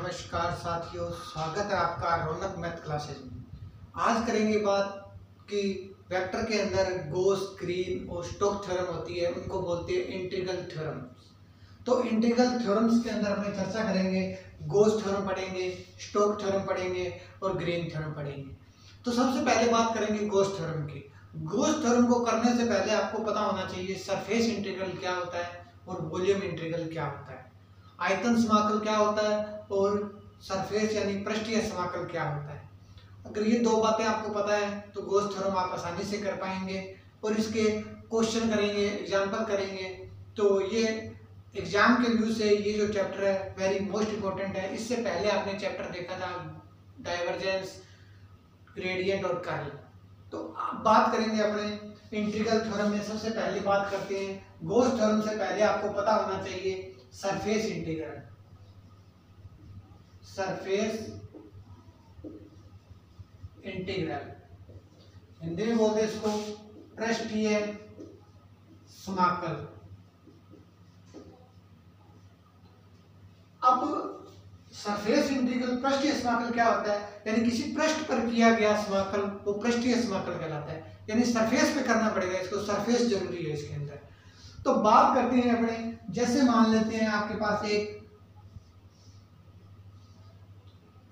नमस्कार साथियों, स्वागत है आपका रौनक मैथ क्लासेज में। आज करेंगे बात कि वेक्टर के अंदर गोस, ग्रीन और स्टोक्स थ्योरम होती है, उनको बोलते हैं इंटीग्रल थ्योरम। तो इंटीग्रल थ्योरम्स के अंदर अपने चर्चा करेंगे, गोस थ्योरम पढ़ेंगे, स्टोक्स थ्योरम पढ़ेंगे और ग्रीन थ्योरम पढ़ेंगे। तो सबसे पहले बात करेंगे गोस थ्योरम की। गोस थ्योरम को करने से पहले आपको पता होना चाहिए सरफेस इंटीग्रल क्या होता है और वॉल्यूम इंटीग्रल क्या होता है, आयतन समाकल क्या होता है और सरफेस यानी पृष्ठीय समाकल क्या होता है। अगर ये दो बातें आपको पता है तो गोस थ्योरम आप आसानी से कर पाएंगे और इसके क्वेश्चन करेंगे, एग्जाम्पल करेंगे। तो ये एग्जाम के व्यू से ये जो चैप्टर है वेरी मोस्ट इंपॉर्टेंट है। इससे पहले आपने चैप्टर देखा था डाइवर्जेंस, ग्रेडियंट और कर्ल। तो अब बात करेंगे अपने इंटीग्रल थ्योरम में। सबसे पहली बात करते हैं गोस थ्योरम से पहले आपको पता होना चाहिए surface integral. Surface integral Hindi में बोलते हैं इसको पृष्ठीय समाकल। अब सरफेस इंटीग्रल पृष्ठीय समाकल क्या होता है, यानी किसी पृष्ठ पर किया गया समाकल वो पृष्ठीय समाकल कहलाता है, यानी सरफेस पे करना पड़ेगा इसको, सरफेस जरूरी है इसके अंदर। तो बात करते हैं अपने, जैसे मान लेते हैं आपके पास एक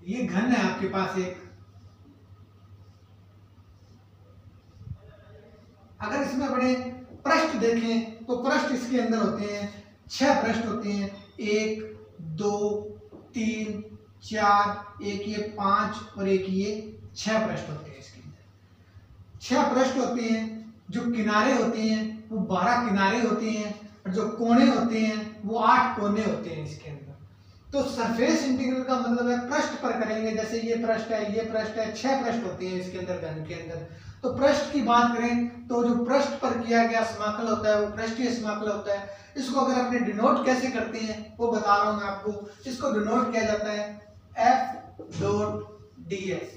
ये घन है, आपके पास एक, अगर इसमें अपने पृष्ठ देखें तो पृष्ठ इसके अंदर होते हैं 6 पृष्ठ होते हैं, 1 2 3 4, एक ये 5 और एक ये 6 पृष्ठ होते हैं। इसके अंदर 6 पृष्ठ होते हैं। जो किनारे होते हैं वो 12 किनारे होते हैं और जो कोने होते हैं वो 8 कोने होते हैं इसके अंदर। तो सरफेस इंटीग्रल का मतलब है पृष्ठ पर करेंगे, जैसे ये पृष्ठ है, ये पृष्ठ है, 6 पृष्ठ होते हैं इसके अंदर घन के अंदर। तो पृष्ठ की बात करें तो जो पृष्ठ पर किया गया समाकल होता है वो पृष्ठीय समाकल होता है। इसको अगर अपने डिनोट कैसे करते हैं वो बता रहा हूं मैं आपको। इसको डिनोट किया जाता है F डॉट ds।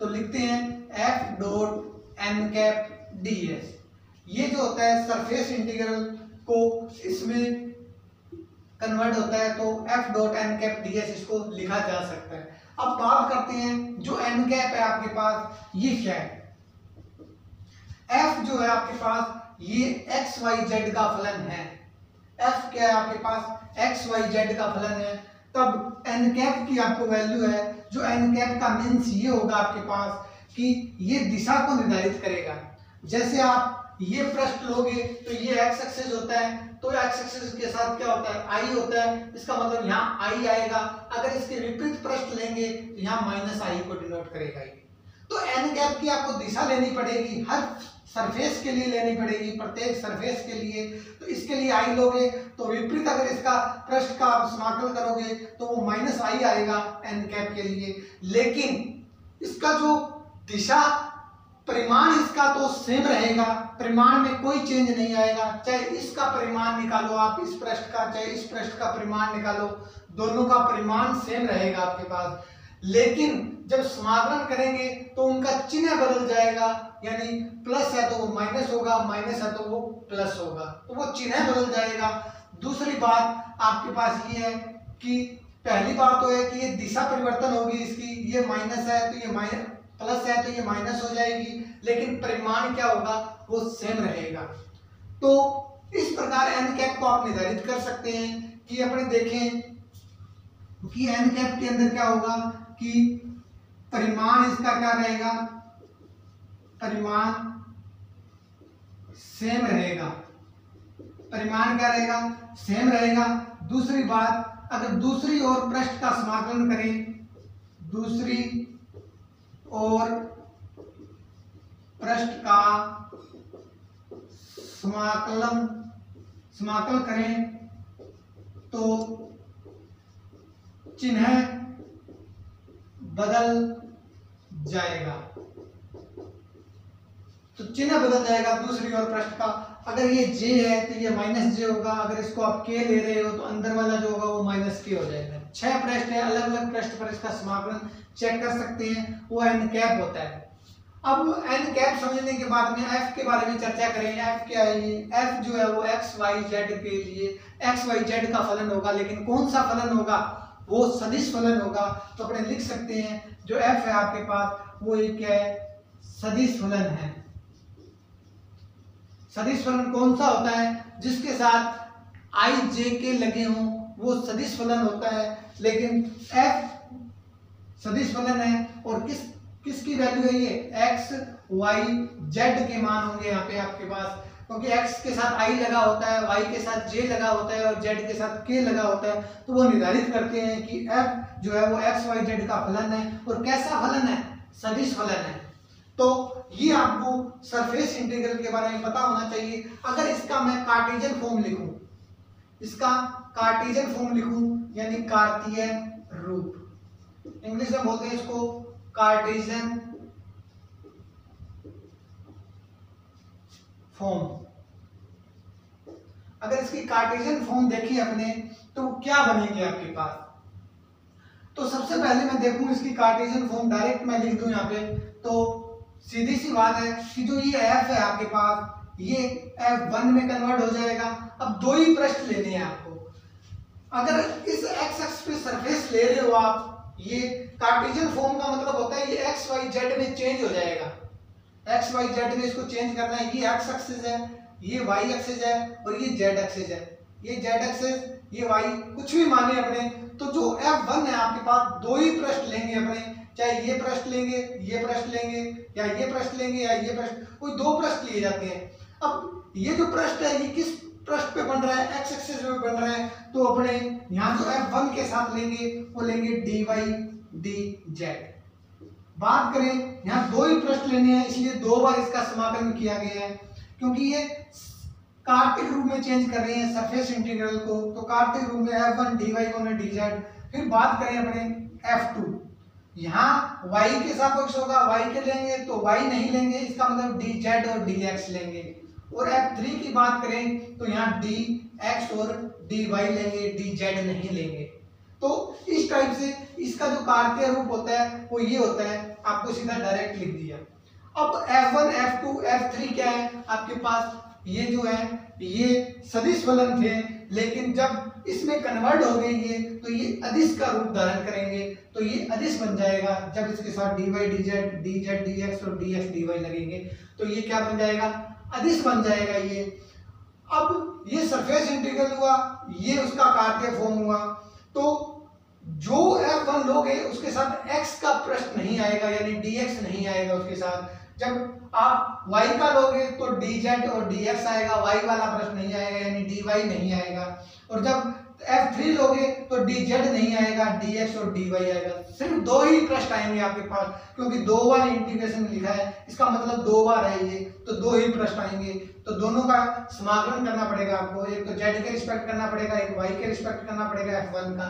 तो लिखते हैं F dot n cap ds। ये जो होता है सरफेस इंटीग्रल को इसमें कन्वर्ट होता है तो F dot n cap ds इसको लिखा जा सकता है। अब बात करते हैं जो n कैप है आपके पास ये क्या है। F जो है आपके पास ये x y z का फलन है। F क्या है आपके पास x y z का फलन है। तब n कैप की आपको वैल्यू है, जो n कैप का मीन्स ये होगा आपके पास कि ये दिशा को निर्धारित करेगा। जैसे आप ये पृष्ठ लोगे तो ये x एक्सिस होता है, तो x एक्सिस के साथ क्या होता है i होता है, इसका मतलब यहाँ i आएगा। अगर इसके विपरीत पृष्ठ लेंगे तो यहाँ माइनस i को डिनोट करेगा। तो n कैप की आपको दिशा लेनी पड़ेगी, हर सरफेस के लिए लेनी पड़ेगी, प्रत्येक सरफेस के लिए। तो इसके लिए i लोगे तो विपरीत अगर इसका पृष्ठ का आप समाकल करोगे तो वो माइनस i आएगा n कैप के लिए। लेकिन इसका जो दिशा परिमाण इसका तो सेम रहेगा, परिमाण में कोई चेंज नहीं आएगा। चाहे इसका परिमाण निकालो आप, इस पृष्ठ का, चाहे इस पृष्ठ का परिमाण निकालो, दोनों का परिमाण सेम रहेगा आपके पास। लेकिन जब समाकलन करेंगे तो उनका चिन्ह बदल जाएगा, यानी प्लस है तो वो माइनस होगा, माइनस है तो वो प्लस होगा, तो वो चिन्ह बदल जाएगा। दूसरी बात आपके पास ये है कि पहली बात तो है कि ये दिशा परिवर्तन होगी इसकी, ये माइनस है तो ये माइनस, प्लस है तो ये माइनस हो जाएगी, लेकिन परिमाण क्या होगा वो सेम रहेगा। तो इस प्रकार n कैप को आप निर्धारित कर सकते हैं कि अपने देखें कि n कैप के अंदर क्या होगा कि परिमाण इसका क्या रहेगा, परिमाण सेम रहेगा, परिमाण क्या रहेगा सेम रहेगा। दूसरी बात, अगर दूसरी ओर पृष्ठ का समाकलन करें, दूसरी और पृष्ठ का समाकल करें तो चिन्ह बदल जाएगा। तो चिन्ह बदल जाएगा दूसरी ओर पृष्ठ का। अगर ये j है तो ये माइनस j होगा, अगर इसको आप k ले रहे हो तो अंदर वाला जो होगा वो माइनस k हो जाएगा। 6 पृष्ठ है, अलग अलग पृष्ठ पर इसका समाकलन चेक कर सकते हैं, वो n कैप होता है। अब n कैप समझने के बाद में f के बारे में चर्चा करेंगे। f क्या है ये? f जो है वो x y z के लिए x y z का फलन होगा, लेकिन कौन सा फलन होगा वो सदिश फलन होगा। तो अपने लिख सकते हैं जो f है आपके पास वो एक क्या है, सदिश फलन है। सदिश फलन कौन सा होता है, जिसके साथ i j के लगे हों वो सदिश फलन होता है। लेकिन f सदिश फलन है और किसकी वैल्यू है ये, x y z के मान होंगे यहाँ पे आपके पास, क्योंकि x के साथ i लगा होता है, y के साथ j लगा होता है और z के साथ k लगा होता है। तो वो निर्धारित करते हैं कि f जो है वो x y z का फलन है और कैसा फलन है, सदिश फलन है। तो ये आपको सरफेस इंटीग्रल के बारे में पता होना चाहिए। अगर इसका मैं कार्टेशियन फॉर्म लिखूं, इसका कार्टेशियन फॉर्म लिखूं यानी कार्तीय रूप, इंग्लिश में बोलते हैं इसको कार्टेशियन फॉर्म। अगर इसकी कार्टेशियन फॉर्म देखें अपने तो क्या बनेगी आपके पास। तो सबसे पहले मैं देखूं इसकी कार्टेशियन फॉर्म, डायरेक्ट मैं लिख दूं यहाँ पे, तो सीधी सी बात है कि जो ये f है आपके पास ये f1 में कन्वर्ट हो जाएगा। अब दो ही पृष्ठ लेने हैं आपको। अगर इस x अक्ष पे सरफेस ले रहे हो आप, ये कार्टेशियन फॉर्म का मतलब होता है ये x y z में चेंज हो जाएगा। x y z में इसको चेंज करना है। ये x एक्सिस है, ये y एक्सिस है और ये z एक्सिस है। ये z एक्सिस, ये y, कुछ भी माने अपने। तो जो f1 है आपके पास दो ही पृष्ठ लेंगे अपने, चाहे ये पृष्ठ लेंगे, ये पृष्ठ लेंगे, या ये पृष्ठ लेंगे या ये पृष्ठ, कोई दो पृष्ठ लिए जाते हैं। अब ये जो पृष्ठ है ये किस पृष्ठ पे बन रहा है, x एक्सिस पे बन रहा है। तो अपने यहाँ जो f1 के साथ लेंगे वो लेंगे dy dz। बात करें यहाँ दो ही पृष्ठ लेने हैं, इसलिए दो बार इसका समाकलन किया गया है, क्योंकि ये कार्तिक रूप में चेंज कर रहे हैं सरफेस इंटीग्रल को। तो कार्तिक रूप में f1 dy dz। फिर बात करें अपने f2, यहाँ y के सापेक्ष होगा, y के लेंगे तो y नहीं लेंगे, इसका मतलब dz और dx लेंगे। और f3 की बात करें तो यहाँ dx और dy लेंगे, dz नहीं लेंगे। तो इस टाइप से इसका जो कार्तीय रूप होता है वो ये होता है, आपको सीधा डायरेक्ट लिख दिया। अब f1 f2 f3 क्या है आपके पास, ये जो है ये सदिश फलन थे, लेकिन जब इसमें कन्वर्ट हो गए ये तो ये अदिश का रूप धारण करेंगे। तो ये अदिश बन जाएगा जब इसके साथ dy dz dz dx और dx dy लगेंगे, तो ये क्या बन जाएगा, अदिश बन जाएगा ये। अब ये सरफेस इंटीग्रल हुआ, ये उसका कार्तीय फॉर्म हुआ। तो जो f1 लोगे उसके साथ x का प्रश्न नहीं आएगा, यानी dx नहीं आएगा उसके साथ। जब आप y का लोगे तो dz और dx आएगा, y वाला प्रश्न नहीं आएगा, यानी dy नहीं आएगा। और जब f3 लोगे तो dz नहीं आएगा, dx और dy आएगा। सिर्फ दो ही प्रश्न आएंगे आपके पास, क्योंकि दो बार इंटीग्रेशन में लिखा है, इसका मतलब दो बार है ये, तो दो ही प्रश्न आएंगे। तो दोनों का समाकलन करना पड़ेगा आपको, एक तो z के रिस्पेक्ट करना पड़ेगा, एक y के रिस्पेक्ट करना पड़ेगा f1 का।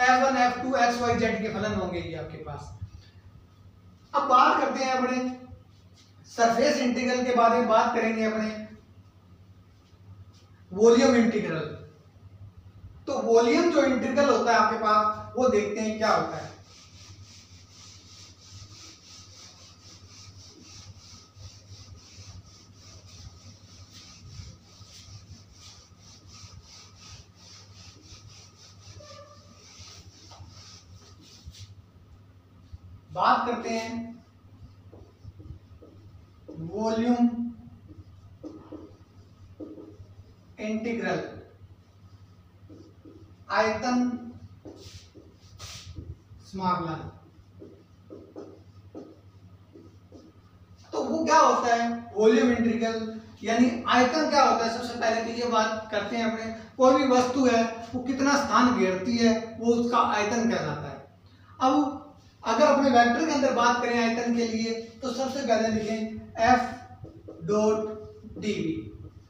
f1 f2 x y z के फलन होंगे ये आपके पास। अब बात करते हैं अपने सरफेस इंटीग्रल के बारे में, बात करेंगे अपने वॉल्यूम इंटीग्रल। तो वॉल्यूम जो इंटीग्रल होता है आपके पास वो देखते हैं क्या होता है। बात करते हैं वॉल्यूम इंटीग्रल, आयतन समाकलन। तो वो क्या होता है वॉल्यूम इंटीग्रल, यानी आयतन क्या होता है। सबसे पहले तो ये बात करते हैं अपने, कोई भी वस्तु है वो कितना स्थान घेरती है वो उसका आयतन कहलाता है। अब अगर अपने वेक्टर के अंदर बात करें आयतन के लिए तो सबसे पहले लिखें F डॉट dv।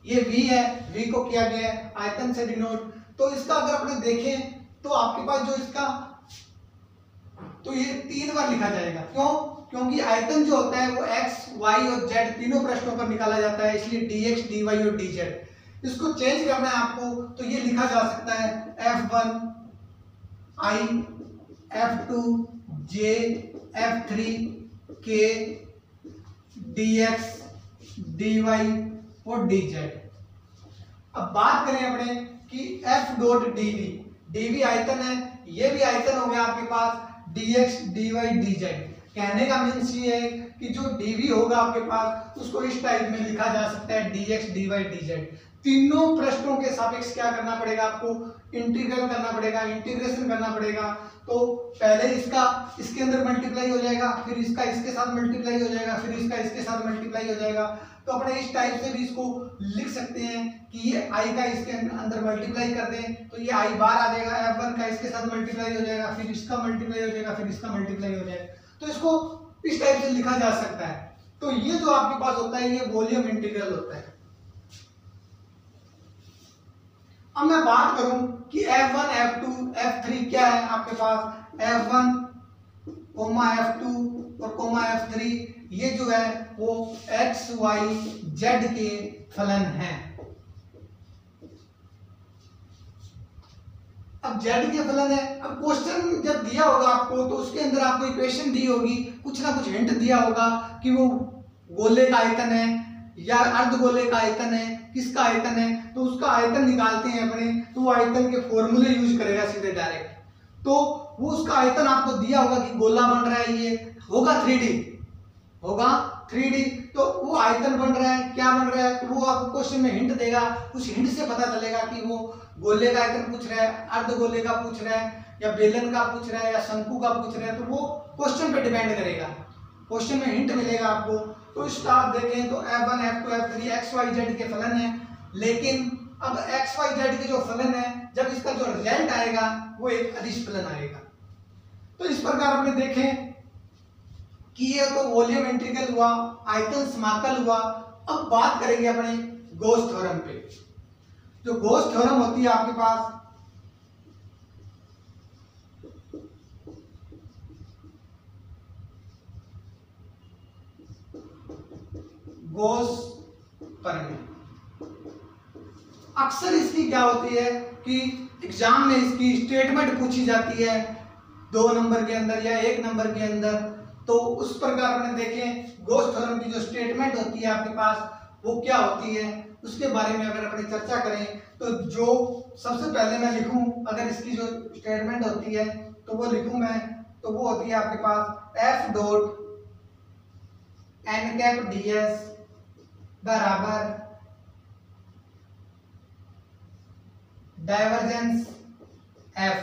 ये v है, v को किया गया है आयतन से डिनोट। तो इसका अगर अपने देखें तो आपके पास जो इसका, तो ये 3 बार लिखा जाएगा। क्यों? क्योंकि आयतन जो होता है वो x, y और z तीनों पृष्ठों पर निकाला जाता है, इसलिए dx, dy और dz। इसको चेंज करना है आपको तो ये लिखा जा सकता है f1 i, f2 j, f3 k, dx, dy और dz। अब बात करें अपने कि f डॉट dv, dv आयतन है, ये भी आयतन हो गया आपके पास dx dy dz। कहने का मीन्स ये है कि जो dv होगा आपके पास उसको इस टाइप में लिखा जा सकता है dx dy dz। तीनों पृष्ठों के सापेक्ष क्या करना पड़ेगा आपको, इंटीग्रल करना पड़ेगा, इंटीग्रेशन करना पड़ेगा। तो पहले इसका इसके अंदर मल्टीप्लाई हो जाएगा, फिर इसका इसके साथ मल्टीप्लाई हो जाएगा, फिर इसका इसके साथ मल्टीप्लाई हो जाएगा। तो अपने इस टाइप से भी इसको लिख सकते हैं कि ये i का इसके अंदर मल्टीप्लाई कर दें तो ये i बार आ जाएगा, f1 का इसके साथ मल्टीप्लाई हो जाएगा, फिर इसका मल्टीप्लाई हो जाएगा, फिर इसका मल्टीप्लाई हो जाएगा। तो इसको इस टाइप से लिखा जा सकता है। तो ये जो आपके पास होता है ये वॉल्यूम इंटीग्रल होता है। अब मैं बात करूं कि f1 f2 f3 क्या है आपके पास, f1 f2 और f3 ये जो है वो x y z के फलन हैं। अब z के फलन है। अब क्वेश्चन जब दिया होगा आपको तो उसके अंदर आपको इक्वेशन दी होगी, कुछ ना कुछ हिंट दिया होगा कि वो गोले का आयतन है या अर्धगोले का आयतन है, किसका आयतन है। तो उसका आयतन निकालते हैं अपने, तो वो आयतन के फॉर्मूले यूज करेगा सीधे डायरेक्ट। तो वो उसका आयतन आपको दिया होगा कि गोला बन रहा है, ये होगा 3D, होगा 3D। तो वो आयतन बन रहा है, क्या बन रहा है, तो वो आपको क्वेश्चन में हिंट देगा। उस हिंट से पता चलेगा कि वो गोले का आयतन पूछ रहा है, अर्धगोले का पूछ रहा है, या बेलन का पूछ रहा है, या शंकु का पूछ रहा है। तो वो क्वेश्चन पे डिपेंड करेगा, क्वेश्चन में हिंट मिलेगा आपको। तो इस आप देखें तो f1 f2 f3 x y z के फलन है। लेकिन अब x y z के जो फलन है, जब इसका जो रिजल्ट आएगा वो एक अदिश फलन आएगा। तो इस प्रकार हमने देखें कि ये तो वॉल्यूम इंटीग्रल हुआ, आयतन समाकल हुआ। अब बात करेंगे अपने गॉस थ्योरम पे। जो गॉस थ्योरम होती है आपके पास, गॉस प्रमेय, अक्सर इसकी क्या होती है कि एग्जाम में इसकी स्टेटमेंट पूछी जाती है 2 नंबर के अंदर या 1 नंबर के अंदर। तो उस प्रकार अपने देखें गॉस थ्योरम की जो स्टेटमेंट होती है आपके पास वो क्या होती है, उसके बारे में अगर अपनी चर्चा करें तो जो सबसे पहले मैं लिखूं, अगर इसकी जो स्टेटमेंट होती है तो वो लिखूं मैं, तो वो होती है आपके पास f dot n cap ds बराबर डाइवर्जेंस f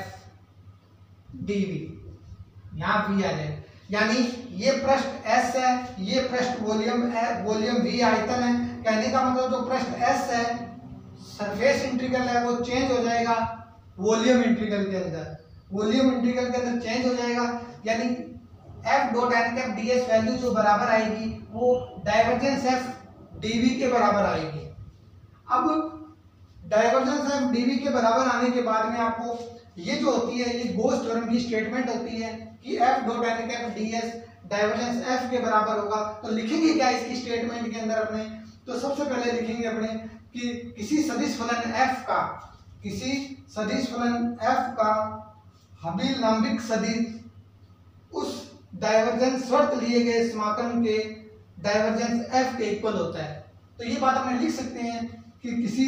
dv। यहां v आ जाए, यानी ये पृष्ठ s है, ये पृष्ठ वॉल्यूम है, वॉल्यूम v आयतन है। कहने का मतलब जो पृष्ठ s है, सरफेस इंटीग्रल है, वो चेंज हो जाएगा वॉल्यूम इंटीग्रल के अंदर, वॉल्यूम इंटीग्रल के अंदर चेंज हो जाएगा। यानी f dot n cap ds value जो बराबर आएगी वो डाइवर्जेंस f dv के बराबर आएगी। अब डाइवर्जेंस f dv के बराबर आने के बाद में आपको ये जो होती है ये गॉस थ्योरम की स्टेटमेंट होती है कि f dot n cap ds divergence f के बराबर होगा। तो लिखेंगे क्या इसकी स्टेटमेंट के अंदर अपने, तो सबसे पहले लिखेंगे अपने कि किसी सदिश फलन f का, किसी सदिश फलन f का अभिलंबिक सदिश उस डाइवर्जेंस शर्त लिए गए समाकलन के डाइवर्जेंस f के इक्वल होता है। तो ये बात अपने लिख सकते हैं कि किसी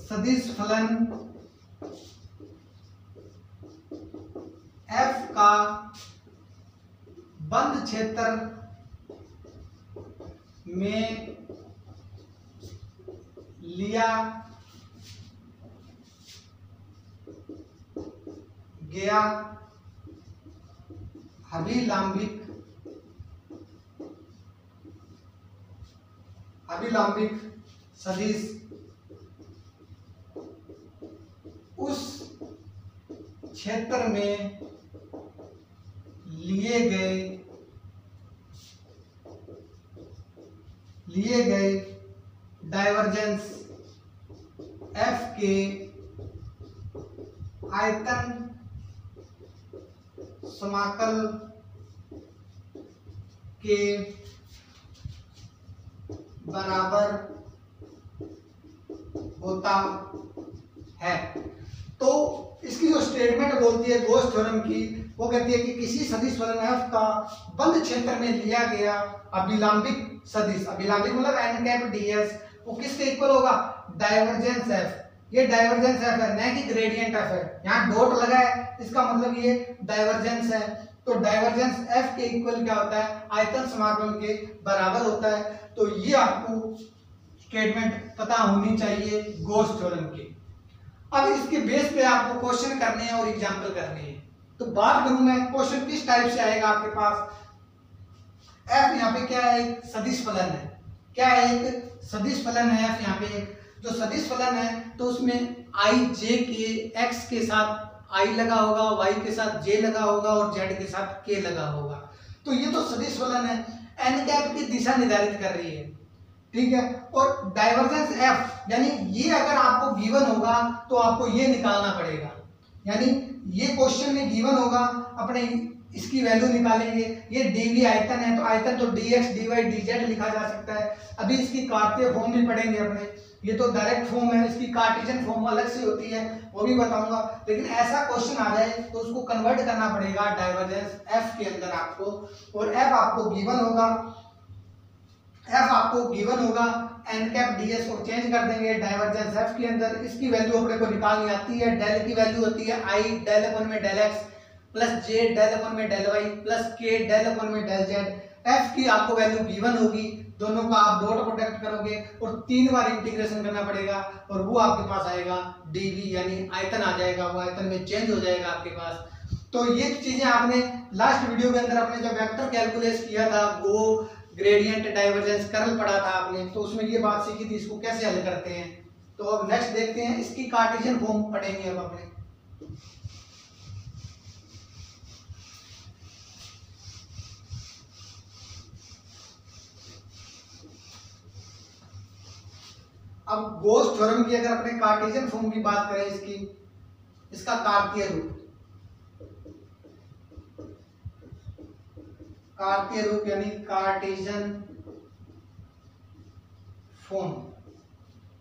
सदिश फलन f का बंद क्षेत्र में लिया गया अभिलंबिक सदिश उस क्षेत्र में लिए गए डाइवर्जेंस f के आयतन समाकल के बराबर होता है। तो इसकी जो स्टेटमेंट बोलती है गॉस थ्योरम की, वो कहती है कि किसी सदिश फलन f का बंद क्षेत्र में लिया गया अभिलंबिक सदिश, अभिलंबिक मतलब n कैप ds, वो किसके इक्वल होगा, डाइवर्जेंस f ये डाइवर्जेंस एफ है, न कि ग्रेडियंट एफ है। यहाँ डॉट लगा है, इसका मतलब ये डाइवर्जेंस है। तो डाइवर्जेंस एफ के इक्वल क्या होता है, आयतन समाकलन के बराबर होता है। तो ये आपको स्टेटमेंट पता होनी चाहिए गॉस थ्योरम की। अब इसके बेस पे आपको क्वेश्चन करने हैं और एग्जाम्पल करने हैं। तो बात करूं मैं क्वेश्चन किस टाइप से आएगा आपके पास। एफ यहाँ पे क्या है, एक सदिश फलन है। क्या है, एक सदिश फलन है एफ। यहाँ पे जो सदिश फलन है तो उसमें आई जे के एक्स के साथ आई लगा होगा, वाई के साथ जे लगा होगा और जेड के साथ के लगा होगा। तो ये तो सदिश फलन है, एन कैप की दिशा निर्धारित कर रही है, ठीक है। और डाइवर्जेंस एफ यानी ये अगर आपको गिवन होगा तो आपको ये निकालना पड़ेगा। यानी ये क्वेश्चन में गिवन होगा, अपने इसकी वैल्यू निकालेंगे। ये डीवी आयतन है तो आयतन तो dx dy dz लिखा जा सकता है। अभी इसकी कार्तीय फॉर्म भी पढ़ेंगे अपने, ये तो डायरेक्ट फॉर्म है, इसकी कार्टेशियन फॉर्म अलग से होती है, वो भी बताऊंगा। लेकिन ऐसा क्वेश्चन आ जाए तो उसको कन्वर्ट करना पड़ेगा डाइवर्जेंस एफ के अंदर आपको। और एफ आपको गिवन होगा एन कैप ds को चेंज कर देंगे डाइवर्जेंस एफ के अंदर। इसकी वैल्यू अपने को निकालनी आती है। डेल की वैल्यू होती है आई डेल अपन में डेल एक्स प्लस जे डेल अपन में डेल वाई प्लस के डेल अपन में डेल जेड। एफ की आपको वैल्यू गिवन होगी, दोनों का आप डॉट प्रोडक्ट करोगे और 3 बार इंटीग्रेशन करना पड़ेगा और वो आपके पास आएगा डीवी यानी आयतन आ जाएगा, वो आयतन में चेंज हो जाएगा आपके पास। तो ये चीजें आपने लास्ट वीडियो के अंदर अपने जब वेक्टर कैलकुलेट किया था, वो ग्रेडियंट डाइवर्जेंस कर्ल पढ़ा था आपने, तो उसमें ये बात सीखी थी इसको कैसे हल करते हैं। तो अब नेक्स्ट देखते हैं, इसकी कार्टेशियन फॉर्म पढ़ेंगे अब अपने। अब गॉस थ्योरम की अगर अपने कार्टेशियन फॉर्म की बात करें, इसका कार्तीय रूप यानी कार्टेशियन फॉर्म,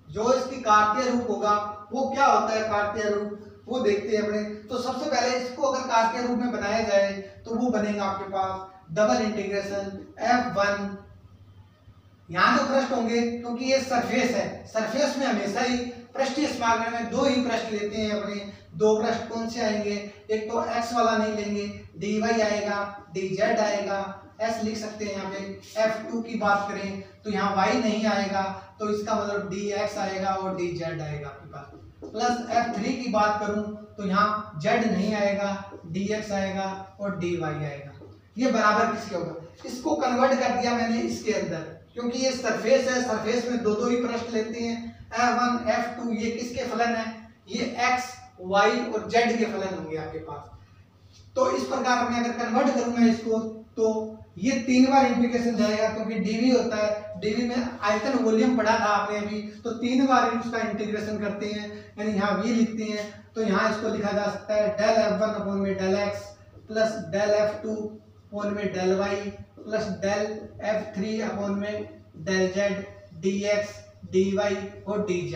जो इसकी कार्तीय रूप होगा वो क्या होता है कार्तीय रूप, वो देखते हैं अपने। तो सबसे पहले इसको अगर कार्तीय रूप में बनाया जाए तो वो बनेगा आपके पास डबल इंटीग्रेशन F1। यहाँ जो पृष्ठ होंगे, क्योंकि ये सरफेस है, सरफेस में हमेशा ही पृष्ठीय समाकलन में 2 ही पृष्ठ लेते हैं अपने। 2 पृष्ठ कौन से आएंगे, एक तो x वाला नहीं लेंगे, dy आएगा, dz आएगा, s लिख सकते हैं यहाँ पे। F2 की बात करें तो यहाँ y नहीं आएगा, तो इसका मतलब dx आएगा और dz आएगा आपके पास। प्लस F3 की बात करूं तो यहाँ z नहीं आएगा, dx आएगा और dy आएगा। ये बराबर किसके होगा, इसको कन्वर्ट कर दिया मैंने इसके अंदर, क्योंकि ये सरफेस है, सरफेस में 2 ही पृष्ठ लेते हैं। F1 F2 ये किसके फलन है, ये x y और z के फलन होंगे आपके पास। तो इस प्रकार मैं अगर कन्वर्ट करूं मैं इसको, तो ये 3 बार इंटीग्रेशन जाएगा, क्योंकि dv होता है, dv में आयतन वॉल्यूम पढ़ा था आपने अभी, तो 3 बार उसका इंटीग्रेशन करते हैं, यानी यहाँ v लिखते हैं। तो यहाँ इसको लिखा जा सकता है डेल F1 अपॉन में del x plus del F2 upon में del y plus del F3 upon में डेल z dx dy और dz।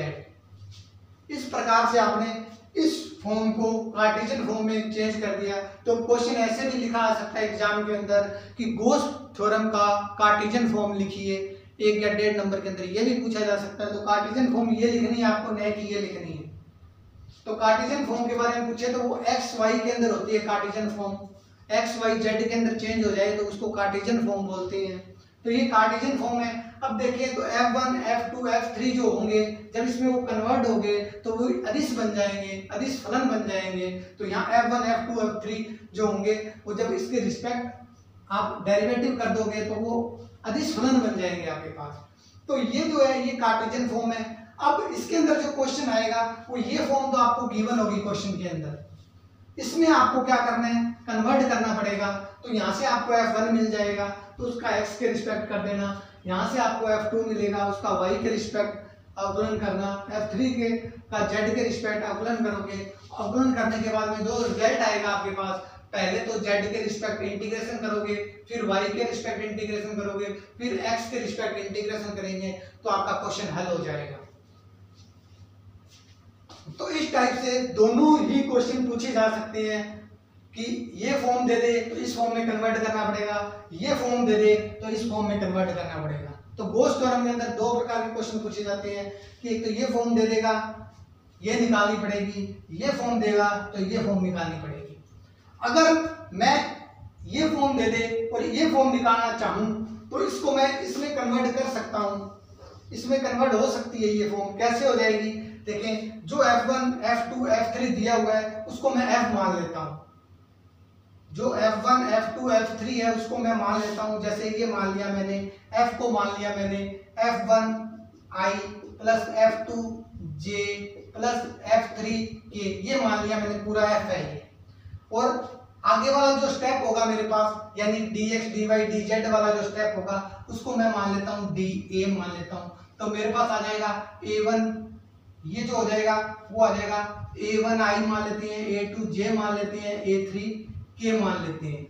इस प्रकार से आपने इस फॉर्म को कार्टेशियन फॉर्म में चेंज कर दिया। तो क्वेश्चन ऐसे भी लिखा आ सकता है एग्जाम के अंदर कि गॉस थ्योरम का कार्टेशियन फॉर्म लिखिए, 1 या 1.5 नंबर के अंदर ये भी पूछा जा सकता है। तो कार्टेशियन फॉर्म ये लिखनी है आपको, न कि ये लिखनी है। तो कार्टेशियन फॉर्म के बारे में पूछे तो वो एक्स वाई के अंदर होती है Cartesian form, x y z के अंदर चेंज हो जाए तो उसको कार्टेशियन फॉर्म बोलते हैं। तो ये कार्टेशियन फॉर्म है। अब देखिए तो F1 F2 F3 जो होंगे, जब इसमें वो कन्वर्ट हो गए तो वो अदिश बन जाएंगे, अदिश फलन बन जाएंगे। तो यहाँ F1 F2 F3 जो होंगे वो जब इसके रिस्पेक्ट आप डेरिवेटिव कर दोगे तो वो अदिश फलन बन जाएंगे आपके पास। तो ये जो है ये कार्टेशियन फॉर्म है। अब इसके अंदर जो क्वेश्चन आएगा वो ये फॉर्म तो आपको गिवन होगी क्वेश्चन के अंदर, इसमें आपको क्या करना है, कन्वर्ट करना पड़ेगा। तो यहाँ से आपको F1 मिल जाएगा तो उसका x के रिस्पेक्ट कर देना, यहाँ से आपको F2 मिलेगा उसका y के रिस्पेक्ट अवकलन करना, F3 के का z के रिस्पेक्ट अवकलन करोगे। अवकलन करने के बाद में जो रिजल्ट आएगा आपके पास, पहले तो z के रिस्पेक्ट इंटीग्रेशन करोगे, फिर y के रिस्पेक्ट इंटीग्रेशन करोगे, फिर x के रिस्पेक्ट इंटीग्रेशन करेंगे, तो आपका क्वेश्चन हल हो जाएगा। तो इस टाइप से दोनों ही क्वेश्चन पूछे जा सकते हैं कि ये फॉर्म दे दे तो इस फॉर्म में कन्वर्ट करना पड़ेगा, ये फॉर्म दे दे तो इस फॉर्म में कन्वर्ट करना पड़ेगा। तो गॉस थ्योरम के अंदर 2 प्रकार के क्वेश्चन पूछे जाते हैं कि एक तो ये फॉर्म दे देगा, ये निकालनी पड़ेगी, ये फॉर्म देगा तो ये फॉर्म निकालनी पड़ेगी। अगर मैं ये फॉर्म दे दे और ये फॉर्म निकालना चाहूं तो इसको मैं इसमें कन्वर्ट कर सकता हूं, इसमें कन्वर्ट हो सकती है ये फॉर्म। कैसे हो जाएगी? देखें, जो F1, F2, F3 दिया हुआ है उसको मैं F मान लेता हूं, जो F1, F2, F3 है उसको मैं मान लेता हूं। जैसे ये मान लिया मैंने, F को मान लिया मैंने F1i plus F2j plus F3k, ये मान लिया मैंने, पूरा F है ये। और आगे वाला जो स्टेप होगा मेरे पास, यानी dx dy dz वाला जो स्टेप होगा उसको मैं मान लेता हूँ dA मान लेता हूँ। तो मेरे पास आ जाएगा A1, ये जो हो जाएगा वो आ जाएगा A1i मान लेते हैं, A2j मान लेते हैं, A3k मान लेते हैं।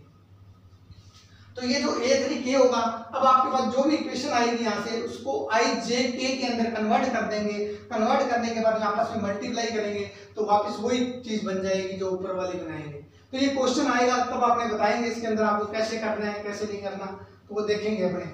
तो ये जो A3k होगा, अब आपके पास जो भी इक्वेशन आएगी यहाँ से उसको i j k के अंदर कन्वर्ट कर देंगे। कन्वर्ट करने के बाद आपस में मल्टीप्लाई करेंगे तो वापस वही चीज बन जाएगी जो ऊपर वाली बनाएंगे। तो ये क्वेश्चन आएगा तब आपने बताएंगे इसके अंदर आपको कैसे करना है कैसे नहीं करना, तो वो देखेंगे अपने।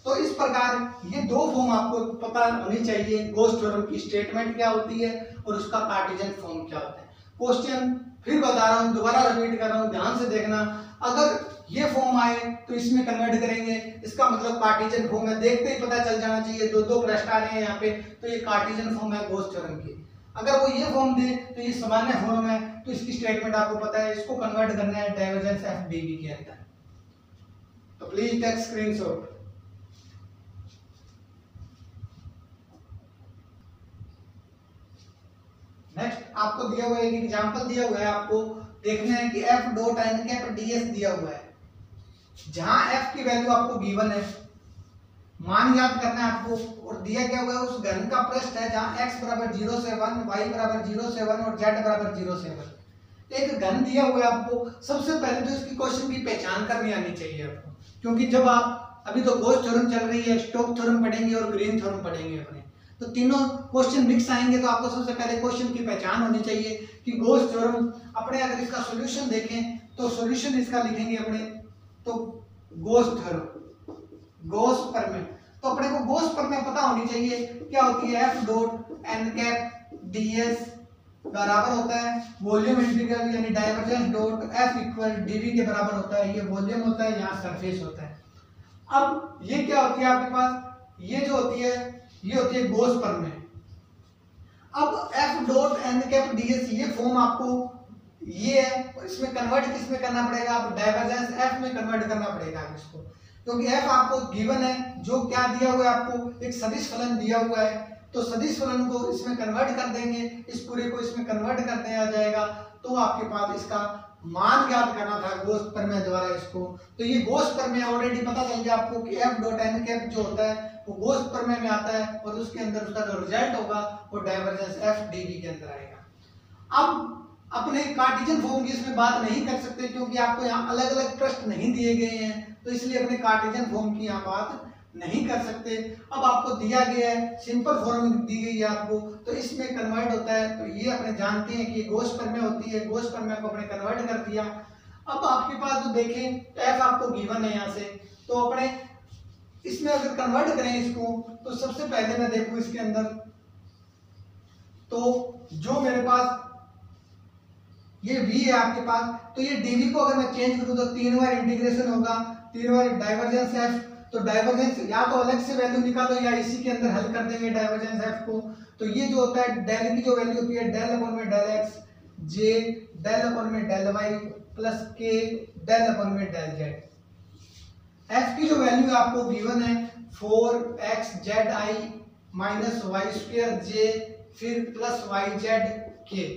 तो इस प्रकार ये दो फॉर्म आपको पता होनी चाहिए, गॉस थ्योरम की स्टेटमेंट क्या होती है और उसका कार्टेशियन फॉर्म क्या होता है। क्वेश्चन फिर बता रहा हूँ, दोबारा रिपीट कर रहा हूँ, ध्यान से देखना। अगर ये फॉर्म आए तो इसमें कन्वर्ट करेंगे, इसका मतलब कार्टेशियन फॉर्म है। देखते ही पता चल जाना चाहिए, दो प्रश्न आ रहे हैं यहाँ पे, तो ये कार्टेशियन फॉर्म है गॉस थ्योरम की। अगर वो ये फॉर्म दे तो ये सामान्य फॉर्म है, तो इसकी स्टेटमेंट आपको पता है, इसको कन्वर्ट करना है डाइवर्जेंस एफ डीवी के अंदर। तो प्लीज टेक स्क्रीनशॉट। नेक्स्ट आपको दिया हुआ है, एक एग्जांपल दिया हुआ है, आपको देखना है कि F dot N cap DS दिया हुआ है, जहां एफ की वैल्यू आपको गिवन है, मान याद करना है आपको, और दिया क्या हुआ है उस घन का पृष्ठ है जहां x बराबर 0 से 1, y बराबर 0 से 1 और z बराबर 0 से 1। एक घन दिया हुआ है आपको, सबसे पहले तो इसकी क्वेश्चन की पहचान करनी आनी चाहिए आपको, क्योंकि जब आप अभी तो गॉस थ्योरम चल रही है, स्टोक्स थ्योरम पढ़ेंगे और ग्रीन थ्योरम पढ़ेंगे अपने, तो तीनों क्वेश्चन मिक्स आएंगे। तो आपको सबसे पहले क्वेश्चन की पहचान होनी चाहिए कि गॉस थ्योरम अपने, अगर इसका सॉल्यूशन देखें तो सॉल्यूशन इसका लिखेंगे अपने, तो गॉस थ्योरम, गॉस प्रमेय, तो अपने को गॉस प्रमेय पता होनी चाहिए क्या होती है। F dot N cap DS बराबर होता है वॉल्यूम इंटीग्रल यानी divergence dot F equal DV के बराबर होता है। ये वॉल्यूम होता है, यहाँ सरफेस होता है। अब ये क्या होती है आपके पास, ये जो होती है ये होती है गॉस प्रमेय। अब F dot N cap DS ये फॉर्म आपको ये है, इसमें कन्वर्ट किसमें करना पड़ेगा, आप डाइवर्जेंस एफ में कन्वर्ट करना पड़ेगा इसको, क्योंकि एफ आपको गिवन है, जो क्या दिया हुआ है आपको, एक सदिश फलन दिया हुआ है, तो सदिश फलन को इसमें कन्वर्ट कर देंगे, इस पूरे को इसमें कन्वर्ट कर दिया जाएगा, तो आपके पास इसका मान ज्ञात करना था गॉस प्रमेय द्वारा इसको। तो ये गॉस प्रमेय ऑलरेडी पता चल गया आपको कि एफ डॉट एन कैप जो होता है वो गॉस प्रमेय में आता है, और उसके अंदर उसका जो रिजल्ट होगा वो डाइवर्जेंस एफ डीवी के अंदर आएगा। अब अपने कार्टेशियन फॉर्म की इसमें बात नहीं कर सकते, क्योंकि आपको यहाँ अलग अलग प्रश्न नहीं दिए गए हैं, तो इसलिए अपने कार्टेशियन फॉर्म की यहाँ बात नहीं कर सकते। अब आपको दिया गया है, सिंपल फॉर्म दी गई है आपको, तो इसमें कन्वर्ट होता है, तो ये अपने जानते हैं कि गॉस प्रमेय होती है, गॉस प्रमेय को अपने कन्वर्ट कर दिया। अब आपके पास जो देखें तो एफ आपको गिवन है यहाँ से, तो अपने इसमें अगर कन्वर्ट करें इसको, तो सबसे पहले मैं देखूं इसके अंदर, तो जो मेरे पास ये v है आपके पास, तो ये dv को अगर मैं चेंज करूं तो 3 बार इंटीग्रेशन होगा, 3 बार डाइवर्जेंस f, तो डाइवर्जेंस या तो अलग से वैल्यू निकालो या इसी के अंदर हल कर देंगे डाइवर्जेंस f को। तो ये जो होता है डेल की जो वैल्यू होती है डेल अपॉन में del x, j del upon में del y plus k del upon में डेल z। f की जो वैल्यू आपको गिवन है 4xzi minus y square j फिर प्लस yz k।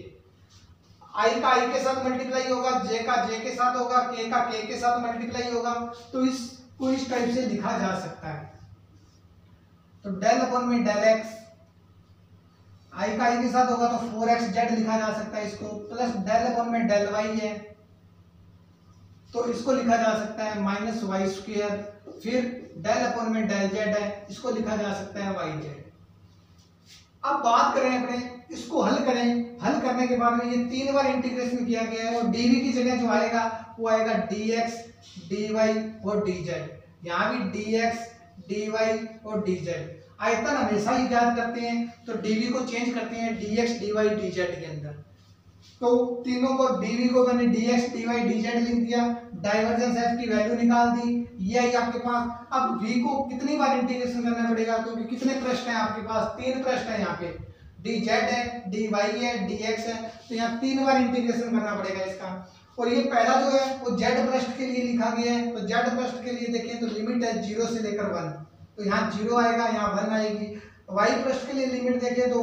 i का i के साथ मल्टीप्लाई होगा, j का j के साथ होगा, k का k के साथ मल्टीप्लाई होगा, तो इसको इस टाइप से लिखा जा सकता है। तो डेल अपॉन में डेल x, i का i के साथ होगा तो 4xz लिखा जा सकता है इसको, प्लस डेल अपॉन में डेल y है, तो इसको लिखा जा सकता है माइनस y स्क्वायर, फिर डेल अपॉन में डेल z है, इसको लिखा जा सकता है yz। अब बात करें अपने, इसको हल करें, हल करने के बाद में ये 3 बार इंटीग्रेशन किया गया है, और dv की जगह जो आएगा वो आएगा dx dy और dz, यहाँ भी dx dy और dz। आयतन हमेशा ही ज्ञात करते हैं, तो डीवी को चेंज करते हैं dx dy dz के अंदर। तो तीनों को डीवी को मैंने dx dy dz लिख दिया, डाइवर्जेंस एफ की वैल्यू निकाल दी, ये आई आपके पास। अब v को कितनी बार इंटीग्रेशन करना पड़ेगा, क्योंकि कितने पृष्ठ हैं आपके पास, 3 पृष्ठ हैं यहाँ पे, dz है, dy है, dx है, तो यहाँ 3 बार इंटीग्रेशन करना पड़ेगा इसका। और ये पहला जो है वो z पृष्ठ के लिए लिखा गया है, तो z पृष्ठ के लिए देखें तो लिमिट है 0 से लेकर 1, तो यहाँ 0 आएगा, यहाँ 1 आएगी। y पृष्ठ के लिए लिमिट देखें तो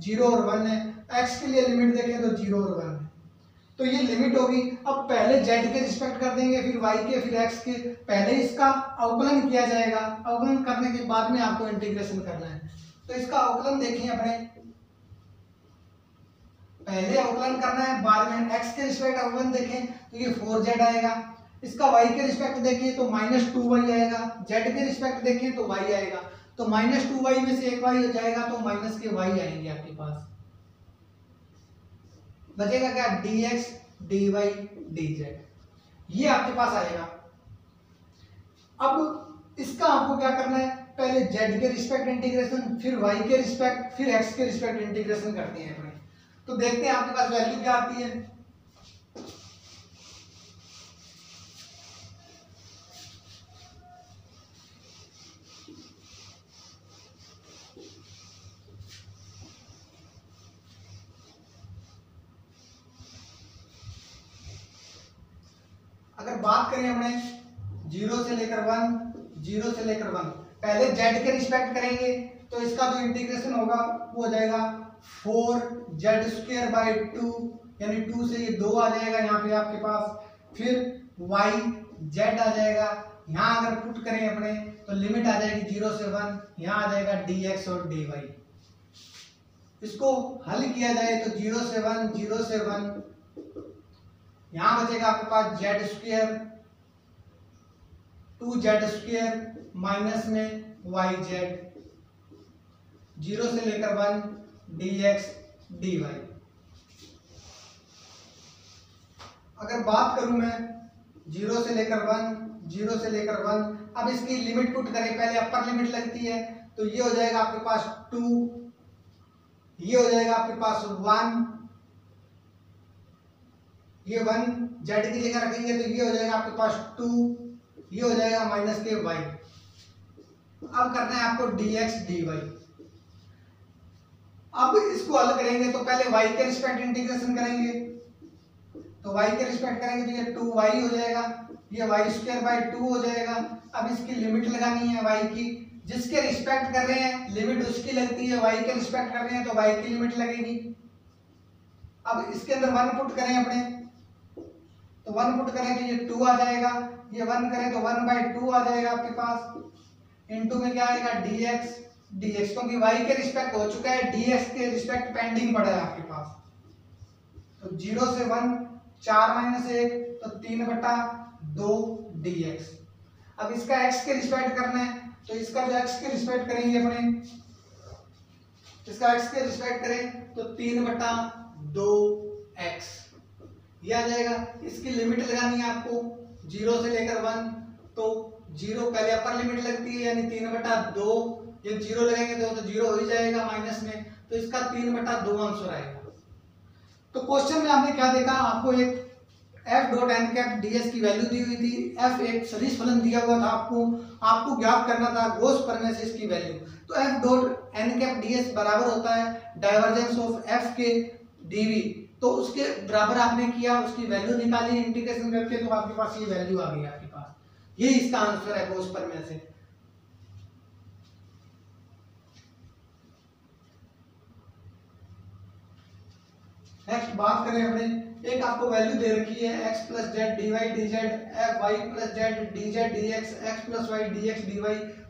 0 और 1 है, x के लिए लिमिट देखें तो 0 और 1 है, तो ये लिमिट होगी। अब पहले z के रिस्पेक्ट कर देंगे, फिर y के, फिर x के, पहले इसका अवकलन किया जाएगा, अवकलन करने के बाद में आपको इंटीग्रेशन करना है। तो इसका अवकलन देखें अपने, पहले अवकलन करना है, बाद में x के रिस्पेक्ट अवकलन देखें तो ये 4z आएगा, इसका y के रिस्पेक्ट देखें तो -2y आएगा, z के रिस्पेक्ट देखें तो y आएगा, तो -2y में से एक y हो जाएगा, तो माइनस के y आएंगे आपके पास, बचेगा क्या, dx dy dz, ये आपके पास आएगा। अब इसका आपको क्या करना है, पहले z के रिस्पेक्ट इंटीग्रेशन, फिर y के रिस्पेक्ट, फिर x के रिस्पेक्ट इंटीग्रेशन करते हैं अपने। तो देखते हैं आपके पास वैल्यू क्या आती है। अगर बात करें हमने 0 से लेकर 1, 0 से लेकर 1, पहले z के रिस्पेक्ट करेंगे तो इसका जो इंटीग्रेशन होगा वो हो जाएगा 4z² 2, यानी 2 से ये 2 आ जाएगा यहाँ पे आपके पास, फिर y z आ जाएगा, यहाँ अगर पुट करें अपने तो लिमिट आ जाएगी 0 से 1, यहाँ आ जाएगा dx और dy। इसको हल किया जाए तो 0 से 1, 0 से 1, यहाँ बचेगा आपके पास z² 2z² माइनस में yz, 0 से लेकर 1 dx dy। अगर बात करूं मैं 0 से लेकर 1, 0 से लेकर 1, अब इसकी लिमिट पुट करें, पहले अपर लिमिट लगती है, तो ये हो जाएगा आपके पास 2, ये हो जाएगा आपके पास 1, ये 1 z की जगह रखेंगे तो ये हो जाएगा आपके पास 2, ये हो जाएगा माइनस के y। अब करना है आपको dx dy। अब इसको हल करेंगे तो पहले y के रिस्पेक्ट इंटीग्रेशन करेंगे, तो y के रिस्पेक्ट करेंगे तो ये 2y हो जाएगा, ये y² 2 हो जाएगा। अब इसकी लिमिट लगानी है y की, जिसके रिस्पेक्ट कर रहे हैं लिमिट उसकी लगती है, y के रिस्पेक्ट कर रहे हैं तो y की लिमिट लगेगी। अब इसके अंदर 1 पुट करें अपने, तो 1 पुट करें तो ये 2 आ जाएगा, ये 1 करें तो 1/2 आ जाएगा आपके पास, इनटू में क्या आएगा dx dx, क्योंकि y के रिस्पेक्ट हो चुका है, dx के रिस्पेक्ट पेंडिंग पड़ा है आपके पास। तो 0 से 1 4 - 1 तो 3/2 dx। अब इसका x के रिस्पेक्ट करना है, तो इसका जो x के रिस्पेक्ट करेंगे अपने, इसका x के रिस्पेक्ट करें तो 3/2x, ये आ जाएगा। इसकी लिमिट लगानी है आपको 0 से लेकर 1, तो 0 पहले अपर लिमिट लगती है यानी 3/2, ये 0 लगेंगे तो 0 हो ही जाएगा माइनस में, तो इसका 3/2 आंसर आएगा। तो क्वेश्चन में आपने क्या देखा, आपको एक f.n ds की वैल्यू दी हुई थी, f एक सदिश फलन दिया हुआ था, आपको ज्ञात करना था गॉस प्रमेय से इसकी वैल्यू। तो f.n ds बराबर होता है डाइवर्जेंस ऑफ f के dv, तो उसके बराबर आपने किया, उसकी वैल्यू निकाली इंटीग्रेशन करके, तो आपके पास ये वैल्यू आ गई आपके पास, ये इसका आंसर है गॉस प्रमेय से। नेक्स्ट बात करें अपने, एक आपको वैल्यू दे रखी है x + z dy dz, f y + z dz dx, x + y dx dy,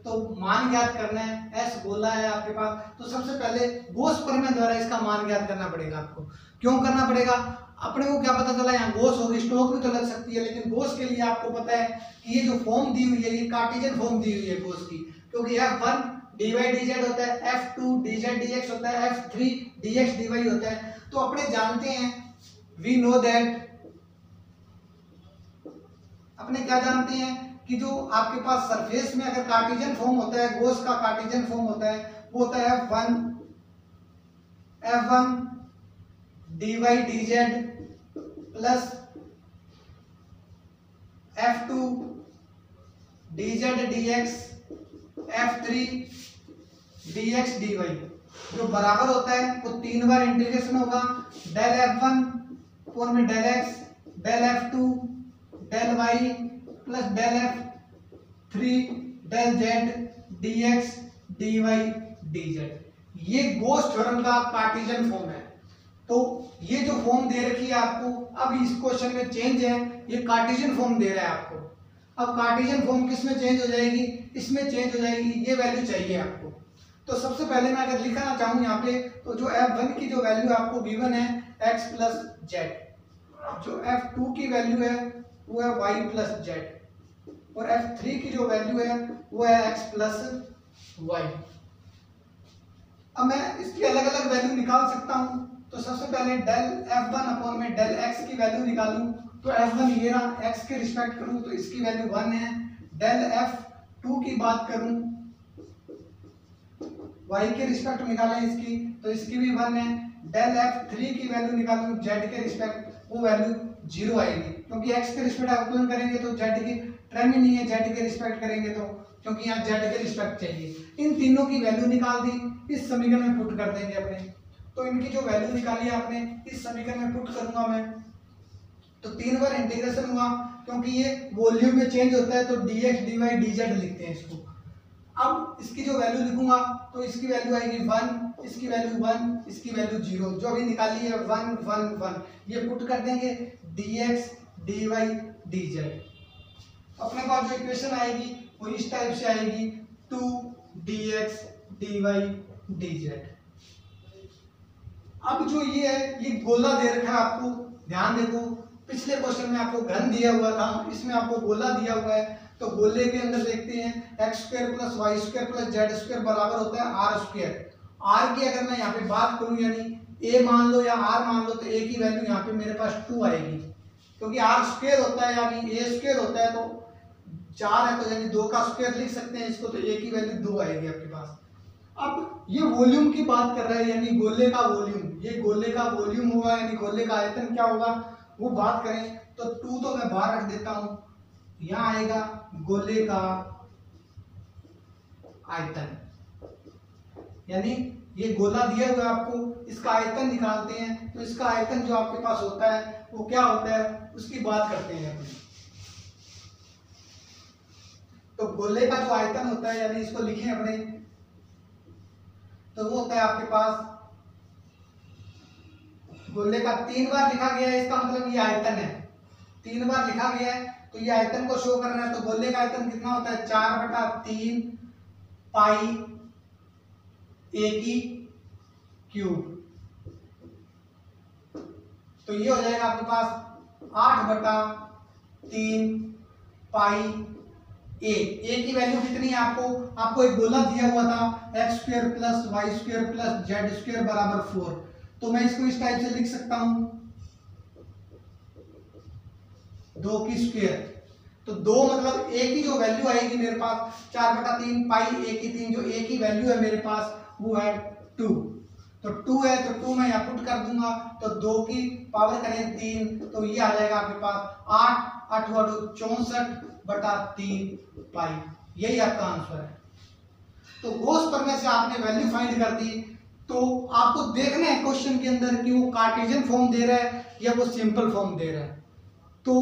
तो मान ज्ञात करना है, s गोला है आपके पास। तो सबसे पहले गॉस प्रमेय द्वारा इसका मान ज्ञात करना पड़ेगा आपको। क्यों करना पड़ेगा, अपने को क्या पता चला यहाँ गॉस होगी, स्टोक भी तो लग सकती है, लेकिन गॉस के लिए आपको पता है कि ये जो फॉर्म दी हुई है ये कार्टेशियन फॉर्म दी हुई है गॉस की, क्योंकि f1 dy dz होता है, f2 dz dx होता है, f3 dx dy होता है। तो अपने जानते हैं, वी नो दैट, अपने क्या जानते हैं कि जो आपके पास सरफेस में अगर कार्टेशियन फॉर्म होता है, गॉस का कार्टेशियन फॉर्म होता है, वो होता है F1 dy dz plus F2 dz dx F3 dx dy जो बराबर होता है वो 3 बार इंटीग्रेशन होगा डेल F1 फोर में del x del F2 del y plus del F3 del z dx dy dz। ये गॉस थ्योरम का कार्टेशियन फॉर्म है। तो ये जो फॉर्म दे रखी है आपको, अब इस क्वेश्चन में चेंज है, ये कार्टेशियन फॉर्म दे रहा है आपको। अब कार्टेशियन फॉर्म किस में चेंज हो जाएगी, इसमें चेंज हो जाएगी, ये वैल्यू चाहिए आपको। तो सबसे पहले मैं अगर लिखना चाहूँ यहाँ पे, तो जो F1 की जो वैल्यू आपको गिवन है x प्लस z, जो F2 की वैल्यू है वो है y प्लस z, और F3 की जो वैल्यू है वो है x प्लस y। अब मैं इसकी अलग अलग वैल्यू निकाल सकता हूँ। तो सबसे पहले डेल F1 अपॉन में डेल x की वैल्यू निकालूं, तो F1 ये रहा, x के रिस्पेक्ट करूं तो इसकी वैल्यू 1 है। डेल F2 की बात करूं, y के रिस्पेक्ट निकालें इसकी, तो इसकी भी 1 है। डेल F3 की वैल्यू निकालूं z के रिस्पेक्ट, वो वैल्यू 0 आएगी, क्योंकि x के रिस्पेक्ट अवकलन करेंगे तो z की टर्म ही नहीं है, z के रिस्पेक्ट करेंगे तो, क्योंकि यहाँ z के रिस्पेक्ट चाहिए। इन तीनों की वैल्यू निकाल दी, इस समीकरण में पुट कर देंगे अपने। तो इनकी जो वैल्यू निकाली आपने इस समीकरण में पुट करूंगा मैं। तो 3 बार इंटीग्रेशन हुआ, क्योंकि ये वॉल्यूम में चेंज होता है तो dx dy dz लिखते हैं इसको। अब इसकी जो वैल्यू लिखूंगा तो इसकी वैल्यू आएगी 1, इसकी वैल्यू 1, इसकी वैल्यू 0, जो अभी निकाली है 1 1 1, ये पुट कर देंगे dx dy dz। अपने पास जो इक्वेशन आएगी वो इस टाइप से आएगी 2 dx dy dz। अब जो ये है, ये गोला दे रखा है आपको, ध्यान देखो, पिछले क्वेश्चन में आपको घन दिया हुआ था, इसमें आपको गोला दिया हुआ है। तो गोले के अंदर देखते हैं x square plus y square plus z square बराबर होता है आर स्क्वायर। आर की अगर मैं यहाँ पे बात करूँ, यानी ए मान लो या आर मान लो, तो ए की वैल्यू यहाँ पे मेरे पास 2 आएगी, क्योंकि आर स्क्वायर होता है यानी ए स्क्वायर होता है, तो 4 है तो यानी 2 का स्क्वायर लिख सकते हैं इसको, तो ए की वैल्यू 2 आएगी आपके पास। अब ये वॉल्यूम की बात कर रहा है, यानी गोले का वॉल्यूम, ये गोले का वॉल्यूम होगा, यानी गोले का आयतन क्या होगा वो बात करें तो 2 तो मैं बाहर रख देता हूं, यहां आएगा गोले का आयतन, यानी ये गोला दिया हुआ है आपको, इसका आयतन निकालते हैं। तो इसका आयतन जो आपके पास होता है वो क्या होता है उसकी बात करते हैं अपने। तो गोले का जो आयतन होता है, यानी इसको लिखें अपने, तो वो होता है आपके पास गोले का 3 बार लिखा गया है, इसका मतलब ये आयतन है, 3 बार लिखा गया है तो ये आयतन को शो करना है। तो गोले का आयतन कितना होता है 4/3 पाई ए की क्यूब। तो ये हो जाएगा आपके पास 8/3 पाई ए की वैल्यू कितनी है आपको एक गोला दिया हुआ था x square plus y square plus z square बराबर 4। तो मैं इसको इस टाइप से लिख सकता हूं 2 की स्क्वायर। तो 2 मतलब ए की जो वैल्यू आएगी मेरे पास 4/3 पाई ए की 3, जो ए की वैल्यू है मेरे पास वो है 2। तो 2 है तो 2 मैं यहाँ पुट कर दूंगा, तो 2 की पावर करें 3, तो ये आ जाएगा आपके पास 8 64/3 पाई। यही आपका आंसर है। तो गॉस प्रमेय से आपने वैल्यू फाइंड कर दी। तो आपको देखना है क्वेश्चन के अंदर कि वो कार्टेशियन फॉर्म दे रहा है या वो सिंपल फॉर्म दे रहा है। तो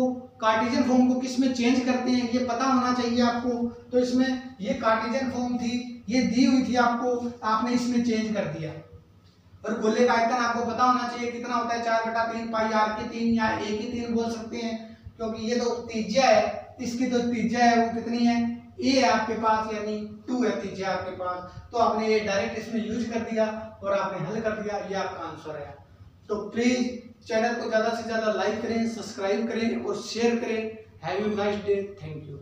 कार्टेशियन फॉर्म को किस में चेंज करते हैं ये पता होना चाहिए आपको। तो इसमें ये कार्टेशियन फॉर्म थी, ये दी हुई थी आपको, आपने इसमें चेंज कर दिया। और गोले का आयतन आपको पता होना चाहिए कितना होता है 4/3 पाई आर की 3 या ए की 3 बोल सकते हैं, क्योंकि ये तो त्रिज्या है, इसकी तो त्रिज्या है वो कितनी है ए है आपके पास, यानी 2 है त्रिज्या आपके पास। तो आपने ये डायरेक्ट इसमें यूज कर दिया और आपने हल कर दिया, ये आपका आंसर है। तो प्लीज चैनल को ज्यादा से ज्यादा लाइक करें, सब्सक्राइब करें और शेयर करें। Have a nice day, thank you.